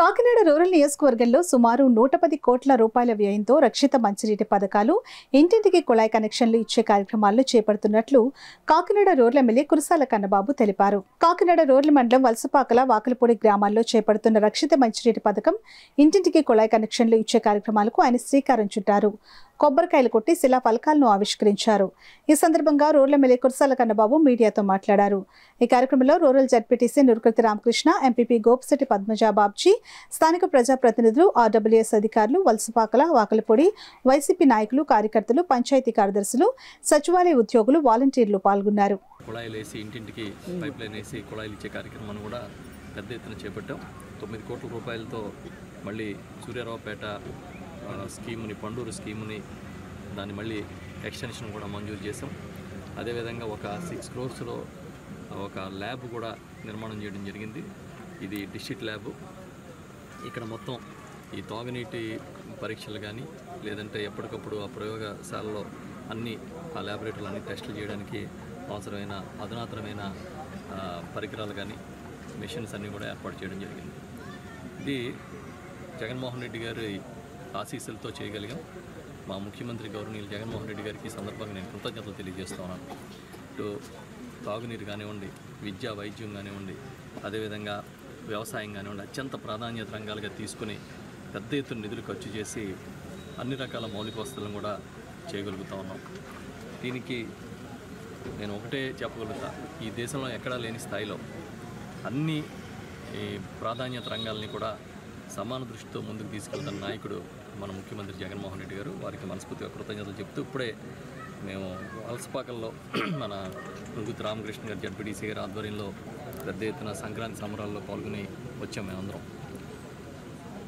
Kakinada rural నియోజకవర్గంలో సుమారు 110 కోట్ల రూపాయల వ్యయంతో రక్షిత మంచినీటి పథకాలు, ఇంటింటికి కుళాయి కనెక్షన్లు ఇచ్చే కార్యక్రమాలను చేపడుతున్నట్లు కాకినాడ రూరల్ ఎమ్మెల్యే కురసాల కన్నబాబు తెలిపారు. కాకినాడ రూరల్ మండలం వలసపాకల వాకలపూడి గ్రామాల్లో చేపడుతున్న రక్షిత మంచినీటి పథకం, ఇంటింటికి కుళాయి కనెక్షన్లు ఇచ్చే కార్యక్రమాలకు ఆయన శ్రీకారం చుట్టారు. కొబ్బరికాయలు కొట్టి శిలా ఫలకాలను ఆవిష్కరించారు. ఈ సందర్భంగా రూరల్ ఎమ్మెల్యే కురసాల కన్నబాబు మీడియాతో మాట్లాడారు. ఈ కార్యక్రమంలో rural ZPTC Nurukarthi Ramakrishna, MPP Gopisetti Padmaja Babji, స్థానిక ప్రజాప్రతినిధులు, ఆర్డబ్ల్యూఎస్ అధికారులు, వలసపాకల వాకలపూడి వైసీపీ నాయకులు, కార్యకర్తలు, పంచాయతీ కార్యదర్శులు, సచివాలయ ఉద్యోగులు, వాలంటీర్లు పాల్గొన్నారు. కుళాయిలేసి ఇంటింటికి పైప్ లైన్ వేసి కుళాయిలు ఇచ్చే కార్యక్రమాన్ని కూడా పెద్ద ఎత్తున చేపట్టాం. 9 కోట్ల రూపాయలతో మళ్ళీ సూర్యారావుపేట స్కీముని, పండూరు స్కీముని దాన్ని మళ్ళీ ఎక్స్టెన్షన్ కూడా మంజూరు చేసాం. అదేవిధంగా ఒక 6 crores ఒక ల్యాబ్ కూడా నిర్మాణం చేయడం జరిగింది. ఇది డిస్ట్రిక్ట్ ల్యాబ్. ఇక్కడ మొత్తం ఈ తాగునీటి పరీక్షలు కానీ లేదంటే ఎప్పటికప్పుడు ఆ ప్రయోగశాలలో అన్ని ఆ ల్యాబొరేటరీలు అన్ని టెస్టులు చేయడానికి అవసరమైన అధునాతనమైన పరికరాలు కానీ మెషిన్స్ అన్నీ కూడా ఏర్పాటు చేయడం జరిగింది. ఇది జగన్మోహన్ రెడ్డి గారి ఆశీస్సులతో చేయగలిగాం. మా ముఖ్యమంత్రి గౌరవనీయులు జగన్మోహన్ రెడ్డి గారికి ఈ సందర్భంగా నేను కృతజ్ఞతలు తెలియజేస్తూ ఉన్నాను. ఇటు తాగునీరు కానివ్వండి, విద్య వైద్యం కానివ్వండి, అదేవిధంగా వ్యవసాయం కానివ్వండి, అత్యంత ప్రాధాన్యత రంగాలుగా తీసుకుని పెద్ద ఎత్తున నిధులు ఖర్చు చేసి అన్ని రకాల మౌలిక వసతులను కూడా చేయగలుగుతూ ఉన్నాం. దీనికి నేను ఒకటే చెప్పగలుగుతా, ఈ దేశంలో ఎక్కడా లేని స్థాయిలో అన్ని ఈ ప్రాధాన్యత రంగాలని కూడా సమాన దృష్టితో ముందుకు తీసుకెళ్తున్న నాయకుడు మన ముఖ్యమంత్రి జగన్మోహన్ రెడ్డి గారు. వారికి మనస్ఫూర్తిగా కృతజ్ఞతలు చెప్తూ ఇప్పుడే మేము వలసపాకల్లో మన నురుకర్తి రామకృష్ణ గారు జడ్పీటీసీ గారి ఆధ్వర్యంలో పెద్ద ఎత్తున సంక్రాంతి సంబరాల్లో పాల్గొని వచ్చాం. మేమందరం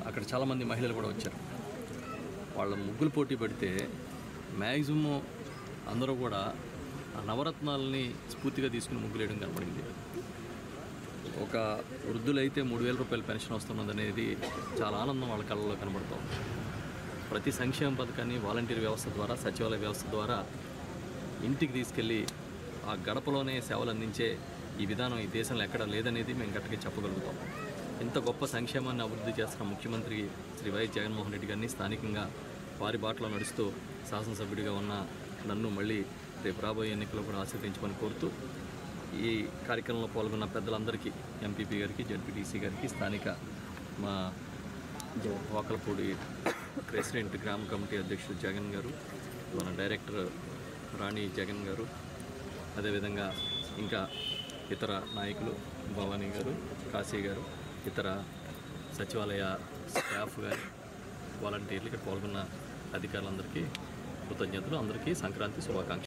అక్కడ చాలామంది మహిళలు కూడా వచ్చారు. వాళ్ళ ముగ్గులు పోటీ పెడితే మ్యాక్సిమం అందరూ కూడా ఆ నవరత్నాలని స్ఫూర్తిగా తీసుకుని ముగ్గులు వేయడం కనపడింది. ఒక వృద్ధులైతే 3,000 రూపాయల పెన్షన్ వస్తున్నదనేది చాలా ఆనందం వాళ్ళ కళ్ళలో కనబడుతుంది. ప్రతి సంక్షేమ పథకాన్ని వాలంటీర్ వ్యవస్థ ద్వారా, సచివాలయ వ్యవస్థ ద్వారా ఇంటికి తీసుకెళ్ళి ఆ గడపలోనే సేవలు అందించే ఈ విధానం ఈ దేశంలో ఎక్కడా లేదనేది మేము గట్టిగా చెప్పగలుగుతాం. ఇంత గొప్ప సంక్షేమాన్ని అభివృద్ధి చేస్తున్న ముఖ్యమంత్రి శ్రీ వైఎస్ జగన్మోహన్ రెడ్డి గారిని స్థానికంగా వారి బాటలో నడుస్తూ శాసనసభ్యుడిగా ఉన్న నన్ను మళ్ళీ రేపు రాబోయే ఎన్నికల్లో కూడా ఆశీర్వదించమని కోరుతూ ఈ కార్యక్రమంలో పాల్గొన్న పెద్దలందరికీ, ఎంపీపీ గారికి, జడ్పీటీసీ గారికి, స్థానిక మా వాకలపూడి ప్రెసిడెంట్ గ్రామ కమిటీ అధ్యక్షుడు జగన్ గారు, మన డైరెక్టర్ రాణి జగన్ గారు, అదేవిధంగా ఇంకా ఇతర నాయకులు భవానీ గారు, కాశీ గారు, ఇతర సచివాలయ స్టాఫ్ గారు, వాలంటీర్లు, ఇక్కడ పాల్గొన్న అధికారులందరికీ కృతజ్ఞతలు. అందరికీ సంక్రాంతి శుభాకాంక్షలు.